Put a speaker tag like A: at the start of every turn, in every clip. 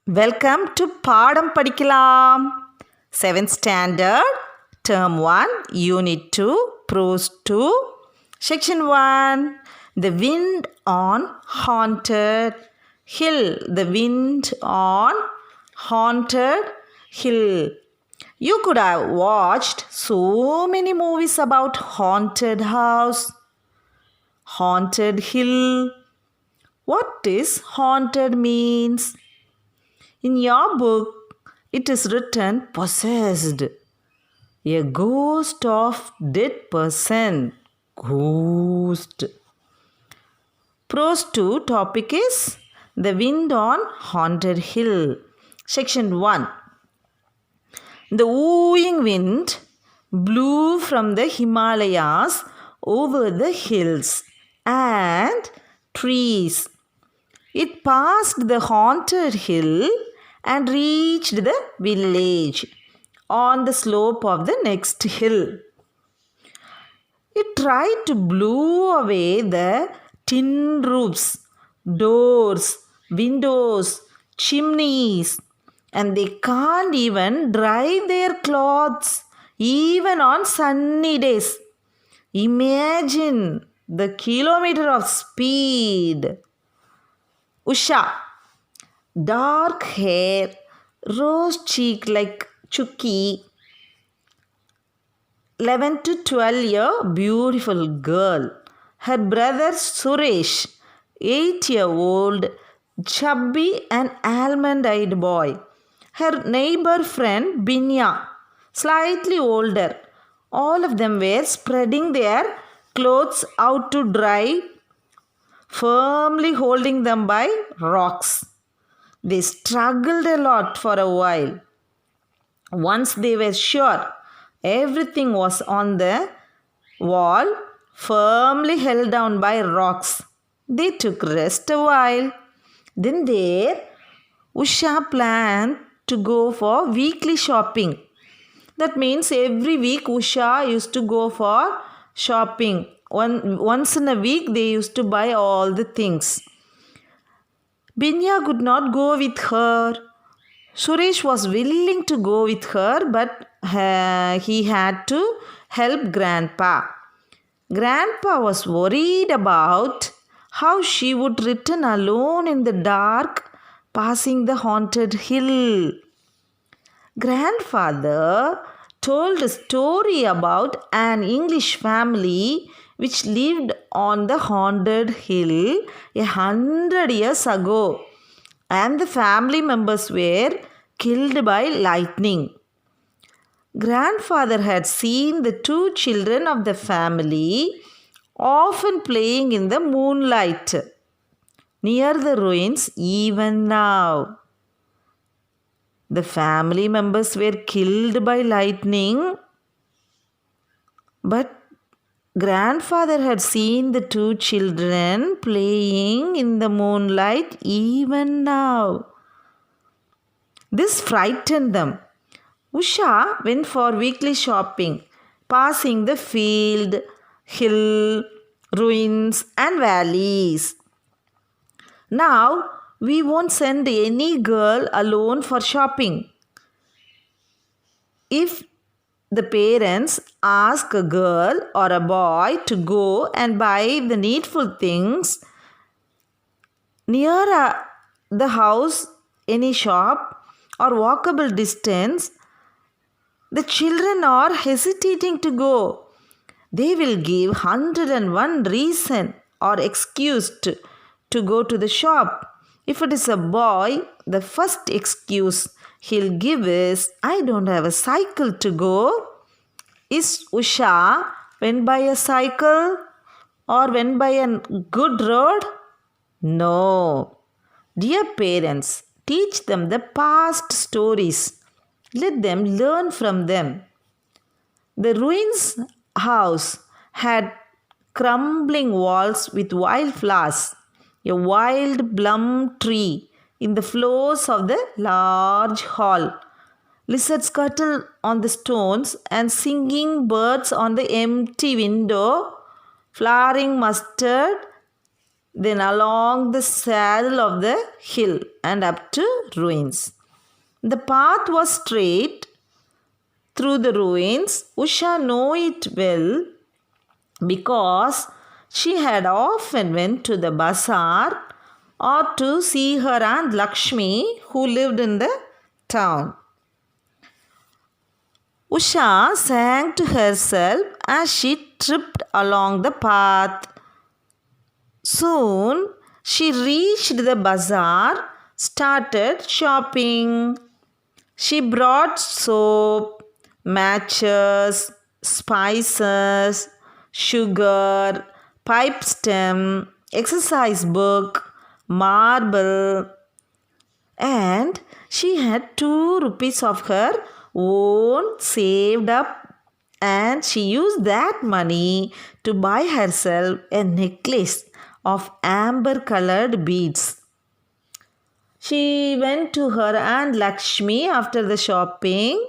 A: Welcome to பாடம் படிக்கலாம் 7th standard term 1 unit 2 prose 2 section 1 the wind on haunted hill. The wind on haunted hill. You could have watched so many movies about haunted house, haunted hill. What is haunted means? In your book, it is written possessed. A ghost of dead person. Ghost. Prose 2 topic is The Wind on Haunted Hill. Section 1. The wooing wind blew from the Himalayas over the hills and trees. It passed the haunted hill and reached the village on the slope of the next hill. It tried to blow away the tin roofs, doors, windows, chimneys, and they can't even dry their clothes even on sunny days. Imagine the kilometer of speed. Usha, dark hair, rose cheek like Chucky, 11 to 12-year beautiful girl. Her brother Suresh, 8-year-old, chubby and almond-eyed boy. Her neighbor friend Binya, slightly older. All of them were spreading their clothes out to dry, firmly holding them by rocks. They struggled a lot for a while. Once they were sure everything was on the wall, firmly held down by rocks, they took rest a while. Then there, Usha planned to go for weekly shopping. That means every week Usha used to go for shopping. Once in a week they used to buy all the things. Binya could not go with her. Suresh was willing to go with her, but he had to help Grandpa. Grandpa was worried about how she would return alone in the dark, passing the haunted hill. Grandfather told a story about an English family which lived on the haunted hill 100 years ago, and the family members were killed by lightning. Grandfather had seen the two children of the family often playing in the moonlight near the ruins even now. The family members were killed by lightning, but grandfather had seen the two children playing in the moonlight even now. This frightened them. Usha went for weekly shopping, passing the field, hill, ruins, and valleys. Now, we won't send any girl alone for shopping. If the parents ask a girl or a boy to go and buy the needful things near the house, any shop, or walkable distance, the children are hesitating to go. They will give 101 reason or excuse to go to the shop. If it is a boy, the first excuse he'll give is, I don't have a cycle to go. Is Usha went by a cycle or went by a good road? No. Dear parents, teach them the past stories. Let them learn from them. The ruins house had crumbling walls with wild flowers, a wild plum tree in the floors of the large hall, lizards scuttle on the stones, and singing birds on the empty window, flowering mustard then along the saddle of the hill and up to ruins. The path was straight through the ruins. Usha knew it well because she had often went to the bazaar or to see her aunt Lakshmi who lived in the town. Usha sang to herself as she tripped along the path. Soon she reached the bazaar, started shopping. She brought soap, matches, spices, sugar, pipe stem, exercise book, marble, and she had 2 rupees of her own saved up, and she used that money to buy herself a necklace of amber colored beads. She went to her aunt Lakshmi after the shopping,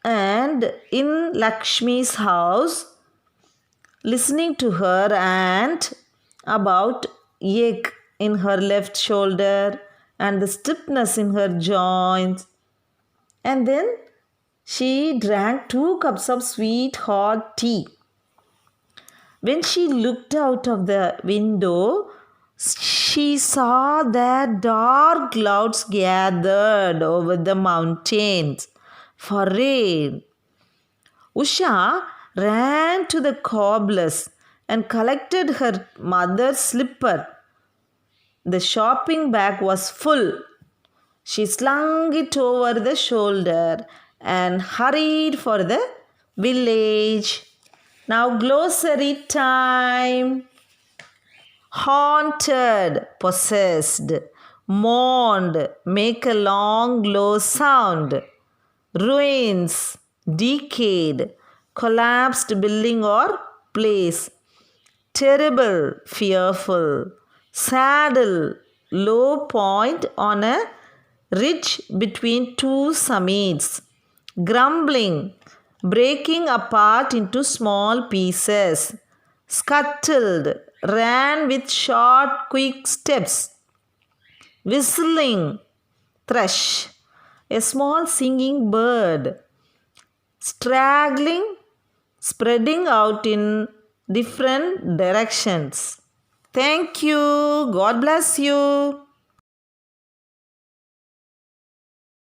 A: and in Lakshmi's house, listening to her aunt about ache in her left shoulder and the stiffness in her joints. And then she drank 2 cups of sweet hot tea. When she looked out of the window, she saw that dark clouds gathered over the mountains for rain. Usha ran to the cobblers and collected her mother's slipper. The shopping bag was full. She slung it over the shoulder and hurried for the village. Now, glossary time. Haunted, possessed. Mourned, make a long low sound. Ruins, decayed, collapsed building or place. Terrible, fearful. Saddle, low point on a ridge between 2 summits. Grumbling, breaking apart into small pieces. Scuttled, ran with short, quick steps. Whistling, thrush, a small singing bird. Straggling, spreading out in different directions. Thank you. God bless you.